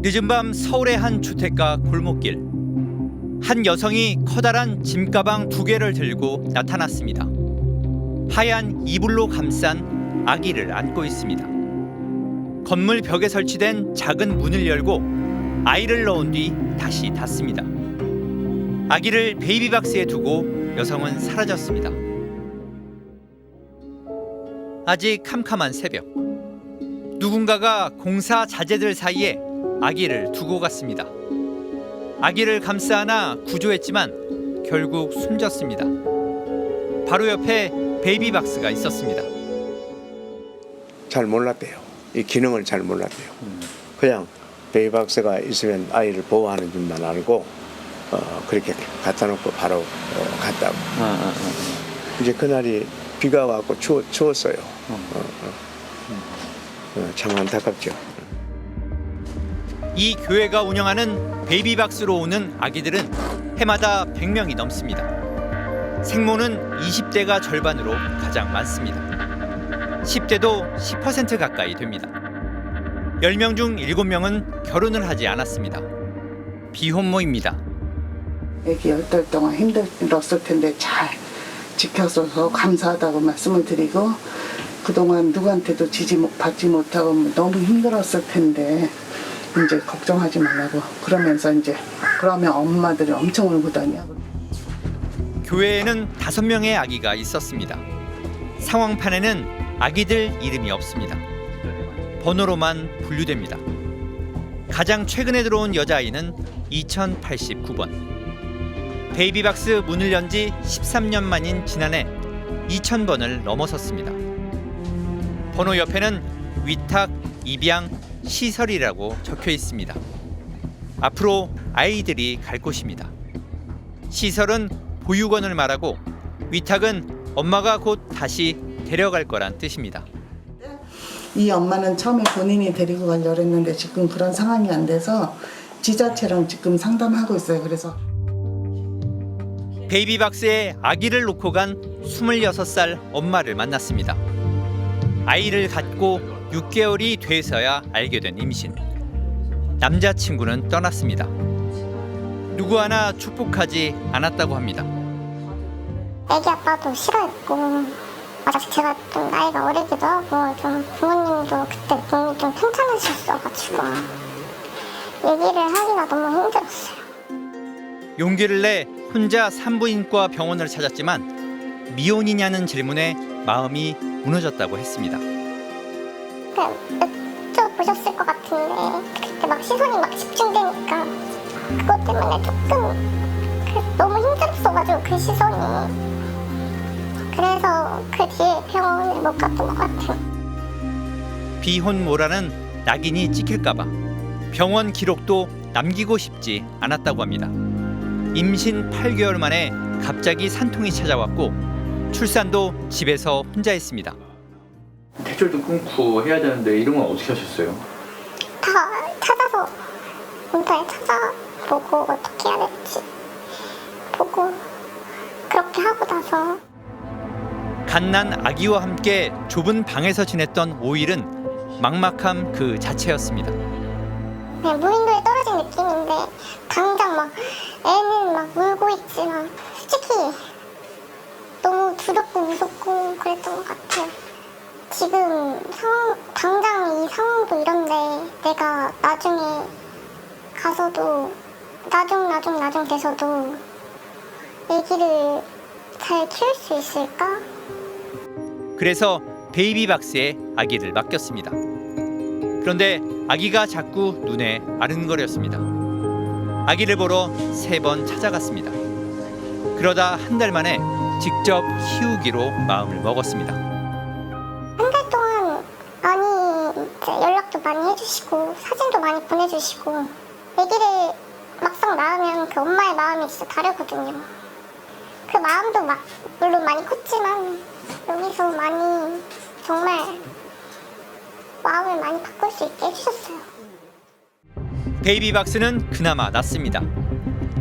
늦은 밤 서울의 한 주택가 골목길. 한 여성이 커다란 짐가방 2개를 들고 나타났습니다. 하얀 이불로 감싼 아기를 안고 있습니다. 건물 벽에 설치된 작은 문을 열고 아이를 넣은 뒤 다시 닫습니다. 아기를 베이비박스에 두고 여성은 사라졌습니다. 아직 캄캄한 새벽. 누군가가 공사 자재들 사이에 아기를 두고 갔습니다. 아기를 감싸 안아 구조했지만 결국 숨졌습니다. 바로 옆에 베이비박스가 있었습니다. 잘 몰랐대요. 이 기능을 잘 몰랐대요. 그냥 베이비박스가 있으면 아이를 보호하는 줄만 알고 그렇게 갖다 놓고 바로 갔다고. 이제 그날이 비가 와서 추웠어요. 참 안타깝죠. 이 교회가 운영하는 베이비박스로 오는 아기들은 해마다 100명이 넘습니다. 생모는 20대가 절반으로 가장 많습니다. 10대도 10% 가까이 됩니다. 10명 중 7명은 결혼을 하지 않았습니다. 비혼모입니다. 애기 10달 동안 힘들었을 텐데 잘 지켜줘서 감사하다고 말씀을 드리고, 그동안 누구한테도 받지 못하고 너무 힘들었을 텐데 이제 걱정하지 말라고 그러면서 이제 그러면 엄마들이 엄청 울고다니. 교회에는 5명의 아기가 있었습니다. 상황판에는 아기들 이름이 없습니다. 번호로만 분류됩니다. 가장 최근에 들어온 여자아이는 2089번. 베이비박스 문을 연 지 13년 만인 지난해 2000번을 넘어섰습니다. 번호 옆에는 위탁, 입양, 시설이라고 적혀 있습니다. 앞으로 아이들이 갈 곳입니다. 시설은 보육원을 말하고 위탁은 엄마가 곧 다시 데려갈 거란 뜻입니다. 이 엄마는 처음에 본인이 데리고 가려고 했는데 지금 그런 상황이 안 돼서 지자체랑 지금 상담하고 있어요. 그래서 베이비박스에 아기를 놓고 간 26살 엄마를 만났습니다. 아이를 갖고 6개월이 돼서야 알게 된 임신. 남자친구는 떠났습니다. 누구 하나 축복하지 않았다고 합니다. 애기 아빠도 싫어했고, 아직 제가 좀 나이가 어리기도 하고 좀 부모님도 그때 몸이 좀 편찮으셨어가지고 얘기를 하기가 너무 힘들었어요. 용기를 내 혼자 산부인과 병원을 찾았지만 미혼이냐는 질문에 마음이 무너졌다고 했습니다. 그냥 여쭤보셨을 것 같은데 그때 막 시선이 막 집중되니까 그것 때문에 조금 너무 힘들었어가지고 그 시선이. 그래서 그 뒤에 병원을 못 갔던 것 같아요. 비혼모라는 낙인이 찍힐까봐 병원 기록도 남기고 싶지 않았다고 합니다. 임신 8개월 만에 갑자기 산통이 찾아왔고 출산도 집에서 혼자 했습니다. 대출도 끊고 해야 되는데 이런 건 어떻게 하셨어요? 다 찾아서 인터넷 찾아보고 어떻게 해야 될지 보고 그렇게 하고 나서 갓난 아기와 함께 좁은 방에서 지냈던 5일은 막막함 그 자체였습니다. 그냥 무인도에 떨어진 느낌인데 당장 막 애는 막 울고 있지만 솔직히 너무 두렵고 무섭고 그랬던 것 같아요. 지금 당장 이 상황도 이런데 내가 나중에 가서도 나중 돼서도 애기를 잘 키울 수 있을까? 그래서 베이비박스에 아기를 맡겼습니다. 그런데 아기가 자꾸 눈에 아른거렸습니다. 아기를 보러 3번 찾아갔습니다. 그러다 한 달 만에 직접 키우기로 마음을 먹었습니다. 한 달 동안 많이 이제 연락도 많이 해주시고 사진도 많이 보내주시고 아기를 막상 낳으면 그 엄마의 마음이 진짜 다르거든요. 그 마음도 물론 많이 컸지만 여기서 많이 정말 마음을 많이 바꿀 수 있게 해주셨어요. 베이비박스는 그나마 낫습니다.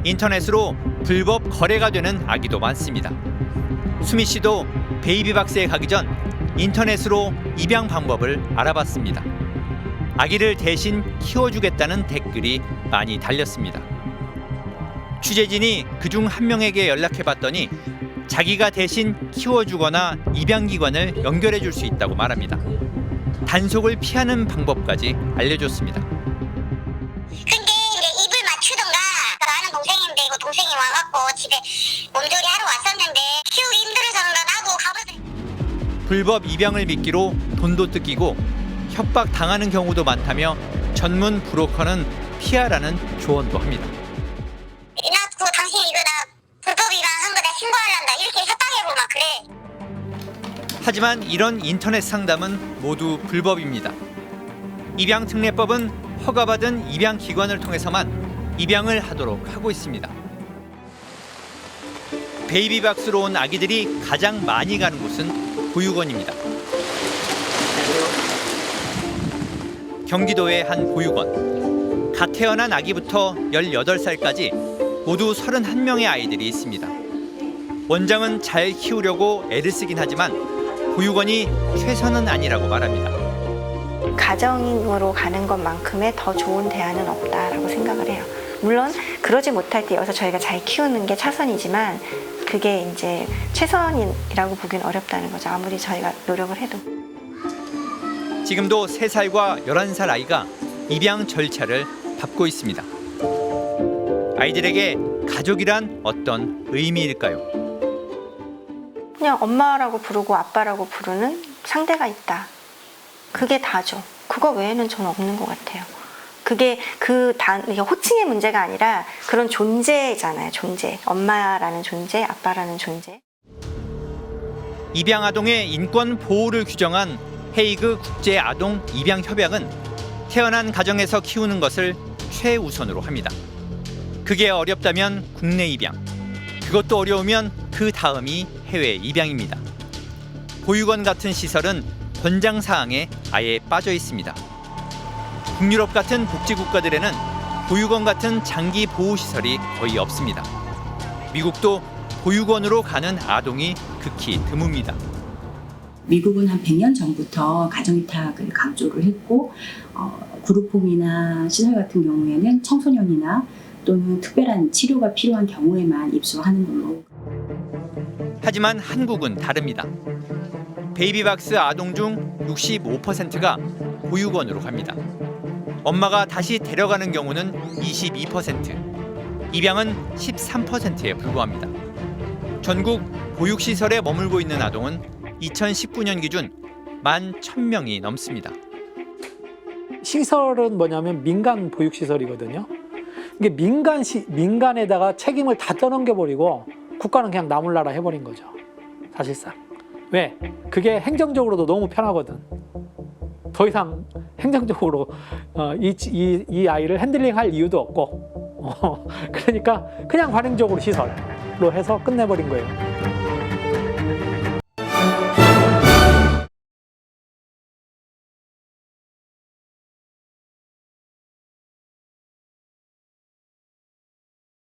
인터넷으로 불법 거래가 되는 아기도 많습니다. 수미 씨도 베이비박스에 가기 전 인터넷으로 입양 방법을 알아봤습니다. 아기를 대신 키워주겠다는 댓글이 많이 달렸습니다. 취재진이 그중 한 명에게 연락해봤더니 자기가 대신 키워주거나 입양기관을 연결해줄 수 있다고 말합니다. 단속을 피하는 방법까지 알려줬습니다. 근데 이제 입을 맞추던가 아는 동생인데 이거 동생이 와갖고 집에 몸조리 하러 왔었는데 키우기 힘들어서 나도 가봐서 불법 입양을 미끼로 돈도 뜯기고 협박 당하는 경우도 많다며 전문 브로커는 피하라는 조언도 합니다. 나 당신 이거 나 불법 입양한 거다 신고하란다 이렇게 협박해고 막 그래. 하지만 이런 인터넷 상담은 모두 불법입니다. 입양특례법은 허가받은 입양기관을 통해서만 입양을 하도록 하고 있습니다. 베이비박스로 온 아기들이 가장 많이 가는 곳은 보육원입니다. 경기도의 한 보육원. 갓 태어난 아기부터 18살까지 모두 31명의 아이들이 있습니다. 원장은 잘 키우려고 애를 쓰긴 하지만 보육원이 최선은 아니라고 말합니다. 가정으로 가는 것만큼의 더 좋은 대안은 없다라고 생각을 해요. 물론 그러지 못할 때 여기서 저희가 잘 키우는 게 차선이지만 그게 이제 최선이라고 보기는 어렵다는 거죠. 아무리 저희가 노력을 해도. 지금도 3살과 11살 아이가 입양 절차를 밟고 있습니다. 아이들에게 가족이란 어떤 의미일까요? 그냥 엄마라고 부르고 아빠라고 부르는 상대가 있다. 그게 다죠. 그거 외에는 저는 없는 것 같아요. 그게 이게 호칭의 문제가 아니라 그런 존재잖아요. 존재. 엄마라는 존재, 아빠라는 존재. 입양 아동의 인권 보호를 규정한 헤이그 국제 아동 입양 협약은 태어난 가정에서 키우는 것을 최우선으로 합니다. 그게 어렵다면 국내 입양, 그것도 어려우면 그 다음이 해외 입양입니다. 보육원 같은 시설은 권장 사항에 아예 빠져 있습니다. 북유럽 같은 복지 국가들에는 보육원 같은 장기 보호 시설이 거의 없습니다. 미국도 보육원으로 가는 아동이 극히 드뭅니다. 미국은 한 100년 전부터 가정위탁을 강조를 했고 그룹홈이나 시설 같은 경우에는 청소년이나 또는 특별한 치료가 필요한 경우에만 입소하는 걸로. 하지만 한국은 다릅니다. 베이비박스 아동 중 65%가 보육원으로 갑니다. 엄마가 다시 데려가는 경우는 22%, 입양은 13%에 불과합니다. 전국 보육시설에 머물고 있는 아동은 2019년 기준 11,000명이 넘습니다. 시설은 뭐냐면 민간 보육시설이거든요. 이게 민간에다가 책임을 다 떠넘겨버리고 국가는 그냥 나몰 나라 해버린 거죠. 사실상. 왜? 그게 행정적으로도 너무 편하거든. 더 이상 행정적으로 이 아이를 핸들링할 이유도 없고 그러니까 그냥 관행적으로 시설로 해서 끝내버린 거예요.